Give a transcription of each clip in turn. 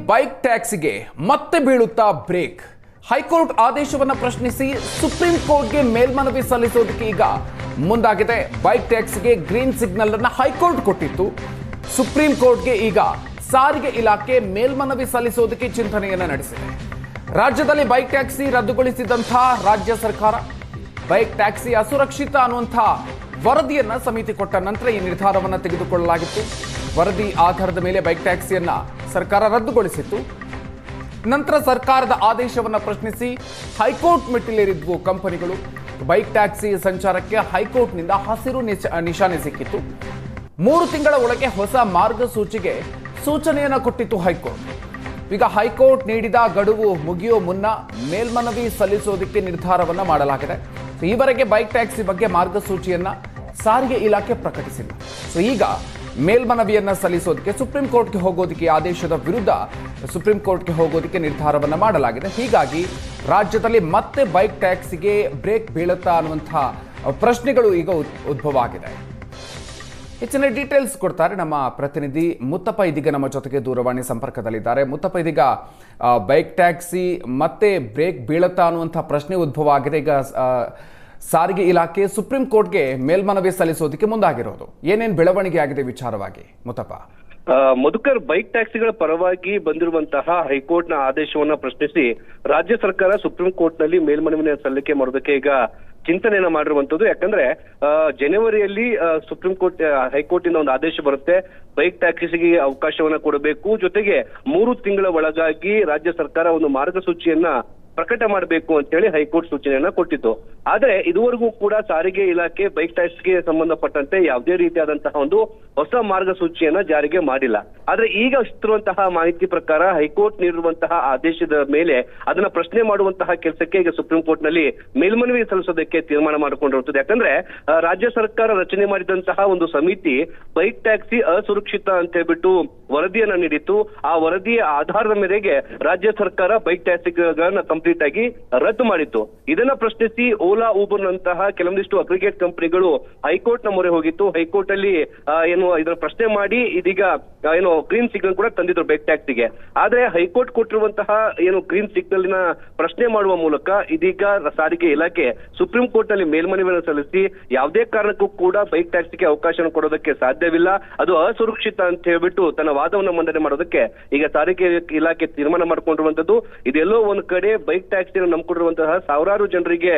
Bike ಟ್ಯಾಕ್ಸಿಗೆ ಮತ್ತೆ ಬೀಳುತ್ತಾ break. High court ಆದೇಶವನ್ನು ಪ್ರಶ್ನಿಸಿ ಸುಪ್ರೀಂ ಕೋರ್ಟ್ಗೆ ಮೇಲ್ಮನವಿ ಸಲ್ಲಿಸೋದಕ್ಕೆ ಈಗ ಮುಂದಾಗಿದೆ. ಬೈಕ್ ಟ್ಯಾಕ್ಸಿಗೆ ಗ್ರೀನ್ ಸಿಗ್ನಲ್ ಅನ್ನು ಹೈಕೋರ್ಟ್ ಕೊಟ್ಟಿತ್ತು. ಸುಪ್ರೀಂ ಕೋರ್ಟ್ಗೆ ಈಗ ಸಾರಿಗೆ ಇಲಾಖೆ ಮೇಲ್ಮನವಿ ಸಲ್ಲಿಸೋದಕ್ಕೆ ಚಿಂತನೆಯನ್ನು ನಡೆಸಿದೆ. ರಾಜ್ಯದಲ್ಲಿ ಬೈಕ್ ಟ್ಯಾಕ್ಸಿ ರದ್ದುಗೊಳಿಸಿದಂತಹ ರಾಜ್ಯ ಸರ್ಕಾರ ಬೈಕ್ ಟ್ಯಾಕ್ಸಿ ಅಸುರಕ್ಷಿತ ಅನ್ನುವಂಥ ವರದಿಯನ್ನ ಸಮಿತಿ ಕೊಟ್ಟ ನಂತರ ಈ ನಿರ್ಧಾರವನ್ನು ತೆಗೆದುಕೊಳ್ಳಲಾಗಿತ್ತು. ವರದಿ ಆಧಾರದ ಮೇಲೆ ಬೈಕ್ ಟ್ಯಾಕ್ಸಿಯನ್ನ ಸರ್ಕಾರ ರದ್ದುಗೊಳಿಸಿತ್ತು. ನಂತರ ಸರ್ಕಾರದ ಆದೇಶವನ್ನು ಪ್ರಶ್ನಿಸಿ ಹೈಕೋರ್ಟ್ ಮೆಟ್ಟಿಲೇರಿದ್ವು ಕಂಪನಿಗಳು. ಬೈಕ್ ಟ್ಯಾಕ್ಸಿ ಸಂಚಾರಕ್ಕೆ ಹೈಕೋರ್ಟ್ನಿಂದ ಹಸಿರು ನಿಶಾನೆ ಸಿಕ್ಕಿತ್ತು. 3 ತಿಂಗಳ ಒಳಗೆ ಹೊಸ ಮಾರ್ಗಸೂಚಿಗೆ ಸೂಚನೆಯನ್ನು ಕೊಟ್ಟಿತ್ತು ಹೈಕೋರ್ಟ್. ಈಗ ಹೈಕೋರ್ಟ್ ನೀಡಿದ ಗಡುವು ಮುಗಿಯೋ ಮುನ್ನ ಮೇಲ್ಮನವಿ ಸಲ್ಲಿಸೋದಕ್ಕೆ ನಿರ್ಧಾರವನ್ನು ಮಾಡಲಾಗಿದೆ. ಈವರೆಗೆ ಬೈಕ್ ಟ್ಯಾಕ್ಸಿ ಬಗ್ಗೆ ಮಾರ್ಗಸೂಚಿಯನ್ನ ಸಾರಿಗೆ ಇಲಾಖೆ ಪ್ರಕಟಿಸಿಲ್ಲ. ಈಗ ಮೇಲ್ಮನವಿಯನ್ನ ಸಲ್ಲಿಸೋದಕ್ಕೆ ಸುಪ್ರೀಂ ಕೋರ್ಟ್ಗೆ ಹೋಗೋದಕ್ಕೆ ಆದೇಶದ ವಿರುದ್ಧ ಸುಪ್ರೀಂ ಕೋರ್ಟ್ಗೆ ಹೋಗೋದಕ್ಕೆ ನಿರ್ಧಾರವನ್ನು ಮಾಡಲಾಗಿದೆ. ಹೀಗಾಗಿ ರಾಜ್ಯದಲ್ಲಿ ಮತ್ತೆ ಬೈಕ್ ಟ್ಯಾಕ್ಸಿಗೆ ಬ್ರೇಕ್ ಬೀಳುತ್ತಾ ಅನ್ನುವಂಥ ಪ್ರಶ್ನೆಗಳು ಈಗ ಉದ್ಭವ ಆಗಿದೆ. ಹೆಚ್ಚಿನ ಡೀಟೇಲ್ಸ್ ಕೊಡ್ತಾರೆ ನಮ್ಮ ಪ್ರತಿನಿಧಿ ಮುತ್ತಪ್ಪ. ಇದೀಗ ನಮ್ಮ ಜೊತೆಗೆ ದೂರವಾಣಿ ಸಂಪರ್ಕದಲ್ಲಿದ್ದಾರೆ. ಮುತ್ತಪ್ಪ, ಇದೀಗ ಬೈಕ್ ಟ್ಯಾಕ್ಸಿ ಮತ್ತೆ ಬ್ರೇಕ್ ಬೀಳುತ್ತಾ ಅನ್ನುವಂಥ ಪ್ರಶ್ನೆ ಉದ್ಭವ ಆಗಿದೆ. ಈಗ ಸಾರಿಗೆ ಇಲಾಖೆ ಸುಪ್ರೀಂ ಕೋರ್ಟ್ಗೆ ಮೇಲ್ಮನವಿ ಸಲ್ಲಿಸೋದಕ್ಕೆ ಮುಂದಾಗಿರೋದು ಏನೇನು ಬೆಳವಣಿಗೆ ಆಗಿದೆ ವಿಚಾರವಾಗಿ ಮುತ್ತಪ್ಪ? ಮಧುಕರ್, ಬೈಕ್ ಟ್ಯಾಕ್ಸಿಗಳ ಪರವಾಗಿ ಬಂದಿರುವಂತಹ ಹೈಕೋರ್ಟ್ನ ಆದೇಶವನ್ನ ಪ್ರಶ್ನಿಸಿ ರಾಜ್ಯ ಸರ್ಕಾರ ಸುಪ್ರೀಂ ಕೋರ್ಟ್ ನಲ್ಲಿ ಮೇಲ್ಮನವಿನ ಸಲ್ಲಿಕೆ ಮಾಡೋದಕ್ಕೆ ಈಗ ಚಿಂತನೆಯನ್ನ ಮಾಡಿರುವಂತದ್ದು. ಯಾಕಂದ್ರೆ ಜನವರಿಯಲ್ಲಿ ಸುಪ್ರೀಂ ಕೋರ್ಟ್ ಹೈಕೋರ್ಟ್ ಇಂದ ಒಂದು ಆದೇಶ ಬರುತ್ತೆ. ಬೈಕ್ ಟ್ಯಾಕ್ಸಿಗೆ ಅವಕಾಶವನ್ನ ಕೊಡಬೇಕು, ಜೊತೆಗೆ 3 ತಿಂಗಳ ಒಳಗಾಗಿ ರಾಜ್ಯ ಸರ್ಕಾರ ಒಂದು ಮಾರ್ಗಸೂಚಿಯನ್ನ ಪ್ರಕಟ ಮಾಡಬೇಕು ಅಂತ ಹೇಳಿ ಹೈಕೋರ್ಟ್ ಸೂಚನೆಯನ್ನ ಕೊಟ್ಟಿತ್ತು. ಆದ್ರೆ ಇದುವರೆಗೂ ಕೂಡ ಸಾರಿಗೆ ಇಲಾಖೆ ಬೈಕ್ ಟ್ಯಾಕ್ಸಿಗೆ ಸಂಬಂಧಪಟ್ಟಂತೆ ಯಾವುದೇ ರೀತಿಯಾದಂತಹ ಒಂದು ಹೊಸ ಮಾರ್ಗಸೂಚಿಯನ್ನ ಜಾರಿಗೆ ಮಾಡಿಲ್ಲ. ಆದ್ರೆ ಈಗ ಸಿಕ್ಕಿರುವಂತಹ ಮಾಹಿತಿ ಪ್ರಕಾರ ಹೈಕೋರ್ಟ್ ನೀಡಿರುವಂತಹ ಆದೇಶದ ಮೇಲೆ ಅದನ್ನ ಪ್ರಶ್ನೆ ಮಾಡುವಂತಹ ಕೆಲಸಕ್ಕೆ ಈಗ ಸುಪ್ರೀಂ ಕೋರ್ಟ್ ನಲ್ಲಿ ಮೇಲ್ಮನವಿ ಸಲ್ಲಿಸೋದಕ್ಕೆ ತೀರ್ಮಾನ ಮಾಡಿಕೊಂಡಿರುತ್ತದೆ. ಯಾಕಂದ್ರೆ ರಾಜ್ಯ ಸರ್ಕಾರ ರಚನೆ ಮಾಡಿದಂತಹ ಒಂದು ಸಮಿತಿ ಬೈಕ್ ಟ್ಯಾಕ್ಸಿ ಅಸುರಕ್ಷಿತ ಅಂತ ಹೇಳ್ಬಿಟ್ಟು ವರದಿಯನ್ನ ನೀಡಿತ್ತು. ಆ ವರದಿಯ ಆಧಾರದ ಮೇರೆಗೆ ರಾಜ್ಯ ಸರ್ಕಾರ ಬೈಕ್ ಟ್ಯಾಕ್ಸಿಗಳನ್ನ ಕಂಪ್ಲೀಟ್ ಆಗಿ ರದ್ದು ಮಾಡಿತ್ತು. ಇದನ್ನ ಪ್ರಶ್ನಿಸಿ ಓಲಾ, ಊಬರ್ ನಂತಹ ಕೆಲವೊಂದಿಷ್ಟು ಅಗ್ರಿಗೇಟ್ ಕಂಪನಿಗಳು ಹೈಕೋರ್ಟ್ ನ ಮೊರೆ ಹೋಗಿತ್ತು. ಹೈಕೋರ್ಟ್ ಅಲ್ಲಿ ಇದನ್ನ ಪ್ರಶ್ನೆ ಮಾಡಿ ಇದೀಗ ಗ್ರೀನ್ ಸಿಗ್ನಲ್ ಕೂಡ ತಂದಿದ್ರು ಬೈಕ್ ಟ್ಯಾಕ್ಸಿಗೆ. ಆದ್ರೆ ಹೈಕೋರ್ಟ್ ಕೊಟ್ಟಿರುವಂತಹ ಗ್ರೀನ್ ಸಿಗ್ನಲ್ ನ ಪ್ರಶ್ನೆ ಮಾಡುವ ಮೂಲಕ ಇದೀಗ ಸಾರಿಗೆ ಇಲಾಖೆ ಸುಪ್ರೀಂ ಕೋರ್ಟ್ ನಲ್ಲಿ ಮೇಲ್ಮನವಿಯನ್ನು ಸಲ್ಲಿಸಿ ಯಾವುದೇ ಕಾರಣಕ್ಕೂ ಕೂಡ ಬೈಕ್ ಟ್ಯಾಕ್ಸಿಗೆ ಅವಕಾಶ ಕೊಡೋದಕ್ಕೆ ಸಾಧ್ಯವಿಲ್ಲ, ಅದು ಅಸುರಕ್ಷಿತ ಅಂತ ಹೇಳ್ಬಿಟ್ಟು ತನ್ನ ವಾದವನ್ನು ಮಂಡನೆ ಮಾಡೋದಕ್ಕೆ ಈಗ ಸಾರಿಗೆ ಇಲಾಖೆ ತೀರ್ಮಾನ ಮಾಡಿಕೊಂಡಿರುವಂತದ್ದು. ಇದೆಲ್ಲೋ ಒಂದ್ ಕಡೆ ಬೈಕ್ ಟ್ಯಾಕ್ಸಿಯನ್ನು ನಂಬಿಕೊಂಡಿರುವಂತಹ ಸಾವಿರಾರು ಜನರಿಗೆ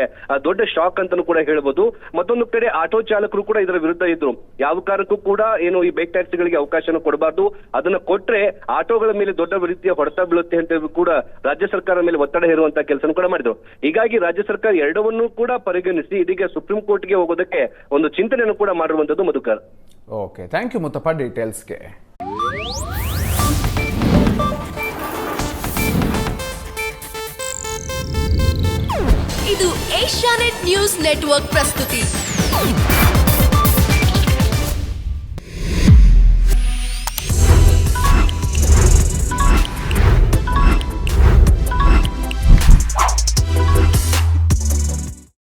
ದೊಡ್ಡ ಶಾಕ್ ಅಂತಾನೂ ಕೂಡ ಹೇಳ್ಬೋದು. ಮತ್ತೊಂದು ಕಡೆ ಆಟೋ ಚಾಲಕರು ಕೂಡ ಇದರ ವಿರುದ್ಧ ಇದ್ರು. ಯಾವ ಕಾರಣಕ್ಕೂ ಕೂಡ ಈ ಬೈಕ್ ಟ್ಯಾಕ್ಸಿಗಳಿಗೆ ಅವಕಾಶ ಕೊಡಬಾರ್ದು, ಅದನ್ನ ಕೊಟ್ರೆ ಆಟೋಗಳ ಮೇಲೆ ದೊಡ್ಡ ರೀತಿಯ ಹೊಡೆತ ಬೀಳುತ್ತೆ ಅಂತ ಕೂಡ ರಾಜ್ಯ ಸರ್ಕಾರ ಮೇಲೆ ಒತ್ತಡ ಹೇರುವಂತಹ ಕೆಲಸ ಕೂಡ ಮಾಡಿದ್ರು. ಹೀಗಾಗಿ ರಾಜ್ಯ ಸರ್ಕಾರ ಎರಡವನ್ನೂ ಕೂಡ ಪರಿಗಣಿಸಿ ಇದೀಗ ಸುಪ್ರೀಂ ಕೋರ್ಟ್ಗೆ ಹೋಗೋದಕ್ಕೆ ಒಂದು ಚಿಂತನೆಯನ್ನು ಕೂಡ ಮಾಡಿರುವಂತದ್ದು. Madhukar, okay, thank you Muthappa ಡೀಟೇಲ್ಸ್ಗೆ. ಇದು ಏಷ್ಯಾನೆಟ್ ನ್ಯೂಸ್ ನೆಟ್ವರ್ಕ್ ಪ್ರಸ್ತುತಿ.